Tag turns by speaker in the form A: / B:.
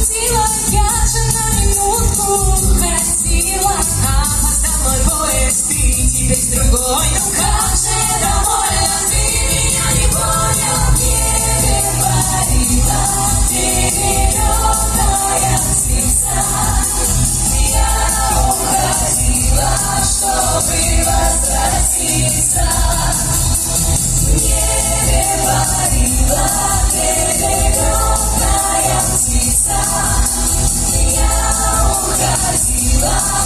A: уходила, я же на минутку хотела, а потом поезд, ты теперь другой. Ну как же довольна, ты меня не понял, не говорила, перелётная птица. Я уходила, чтобы возвратиться. Не говорила, перелётная птица. Я уходила.